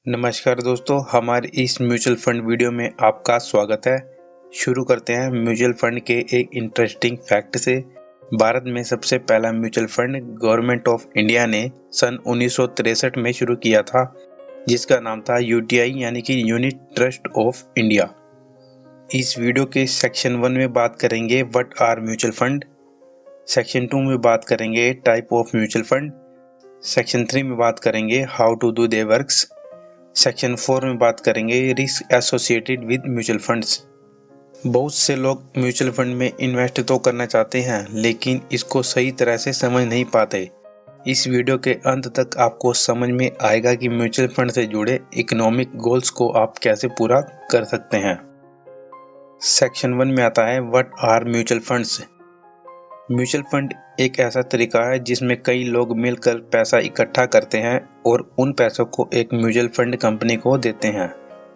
नमस्कार दोस्तों, हमारे इस म्यूचुअल फंड वीडियो में आपका स्वागत है। शुरू करते हैं म्यूचुअल फंड के एक इंटरेस्टिंग फैक्ट से। भारत में सबसे पहला mutual fund government of India ने सन 1963 में शुरू किया था, जिसका नाम था यूटीआई यानी कि यूनिट ट्रस्ट ऑफ इंडिया। इस वीडियो के सेक्शन 1 में बात करेंगे what are mutual fund, section 2 में बात करेंगे type of mutual fund, section 3 में बात करेंगे how to do they works, section 4 में बात करेंगे risk associated with mutual funds. बहुत से लोग म्यूचुअल फंड में इन्वेस्ट तो करना चाहते हैं, लेकिन इसको सही तरह से समझ नहीं पाते। इस वीडियो के अंत तक आपको समझ में आएगा कि म्यूचुअल फंड से जुड़े इकोनॉमिक गोल्स को आप कैसे पूरा कर सकते हैं। सेक्शन 1 में आता है what are mutual funds. Mutual fund एक ऐसा तरीका है जिसमें कई लोग मिलकर पैसा इकट्ठा करते हैं और उन पैसों को एक म्यूचुअल फंड कंपनी को देते हैं,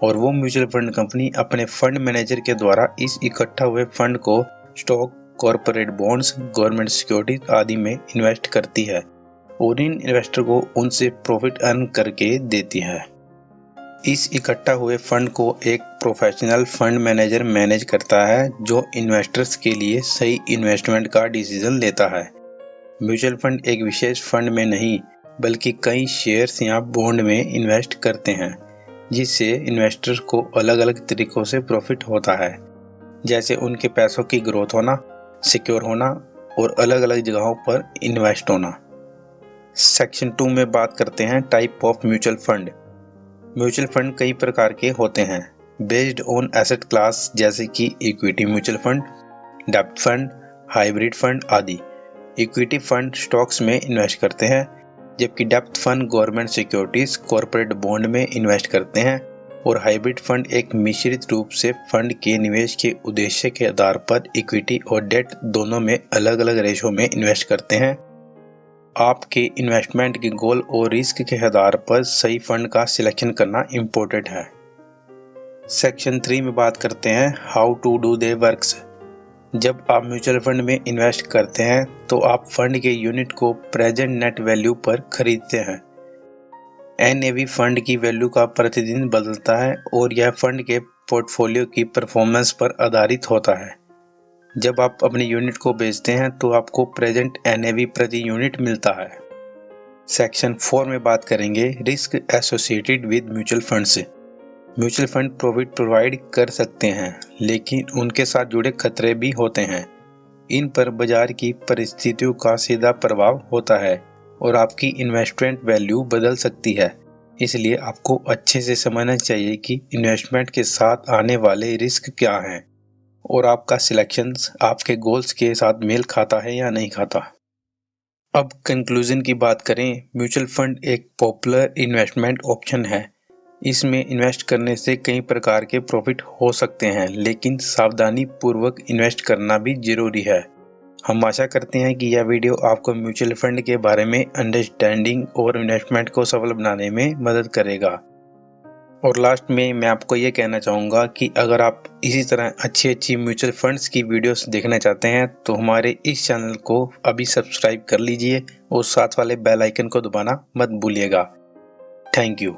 और वो म्यूचुअल फंड कंपनी अपने फंड मैनेजर के द्वारा इस इकट्ठा हुए फंड को stock, corporate bonds, government securities आदि में इन्वेस्ट करती है और इन इन्वेस्टर को उनसे प्रॉफिट अर्न करके देती है। इस इकट्ठा हुए फंड को एक प्रोफेशनल फंड मैनेजर मैनेज करता है, जो इन्वेस्टर्स के लिए सही इन्वेस्टमेंट का डिसीजन लेता है। म्यूचुअल फंड एक विशेष फंड में नहीं, बल्कि कई शेयर्स या बॉन्ड में इन्वेस्ट करते हैं, जिससे इन्वेस्टर को अलग अलग तरीकों से प्रॉफिट होता है, जैसे उनके पैसों की ग्रोथ होना, सिक्योर होना और अलग अलग जगहों पर इन्वेस्ट होना। सेक्शन 2 में बात करते हैं type of mutual fund. Mutual fund कई प्रकार के होते हैं बेस्ड ऑन एसेट क्लास, जैसे कि इक्विटी म्यूचुअल फंड, डेब्ट फंड, हाइब्रिड फंड आदि। इक्विटी फंड स्टॉक्स में इन्वेस्ट करते हैं, जबकि डेब्ट fund government securities, corporate bond में इन्वेस्ट करते हैं, और हाइब्रिड फंड एक मिश्रित रूप से फंड के निवेश के उद्देश्य के आधार पर इक्विटी और डेट दोनों में अलग अलग रेशो में इन्वेस्ट करते हैं। आपके इन्वेस्टमेंट के गोल और रिस्क के आधार पर सही फंड का सिलेक्शन करना इम्पोर्टेंट है। सेक्शन 3 में बात करते हैं how to do they works. जब आप म्यूचुअल फंड में इन्वेस्ट करते हैं तो आप फंड के यूनिट को प्रेजेंट नेट वैल्यू पर खरीदते हैं। एनएवी फंड की वैल्यू का प्रतिदिन बदलता है और यह फंड के पोर्टफोलियो की परफॉर्मेंस पर आधारित होता है। जब आप अपने यूनिट को बेचते हैं तो आपको प्रेजेंट एनएवी प्रति यूनिट मिलता है। सेक्शन 4 में बात करेंगे risk associated with mutual fund से। म्यूचुअल फंड प्रॉफिट प्रोवाइड कर सकते हैं, लेकिन उनके साथ जुड़े खतरे भी होते हैं। इन पर बाजार की परिस्थितियों का सीधा प्रभाव होता है और आपकी इन्वेस्टमेंट वैल्यू बदल सकती है। इसलिए आपको अच्छे से समझना चाहिए कि इन्वेस्टमेंट के साथ आने वाले रिस्क क्या हैं और आपका सिलेक्शंस आपके गोल्स के साथ मेल खाता है या नहीं खाता। अब कंक्लूजन की बात करें, म्यूचुअल फंड एक पॉपुलर इन्वेस्टमेंट ऑप्शन है। इसमें इन्वेस्ट करने से कई प्रकार के प्रॉफिट हो सकते हैं, लेकिन सावधानी पूर्वक इन्वेस्ट करना भी जरूरी है। हम आशा करते हैं कि यह वीडियो आपको म्यूचुअल फंड के बारे में अंडरस्टैंडिंग और इन्वेस्टमेंट को सफल बनाने में मदद करेगा। और लास्ट में मैं आपको ये कहना चाहूँगा कि अगर आप इसी तरह अच्छी म्यूचुअल फंड्स की वीडियोस देखना चाहते हैं तो हमारे इस चैनल को अभी सब्सक्राइब कर लीजिए और साथ वाले बेल आइकन को दबाना मत भूलिएगा। Thank you.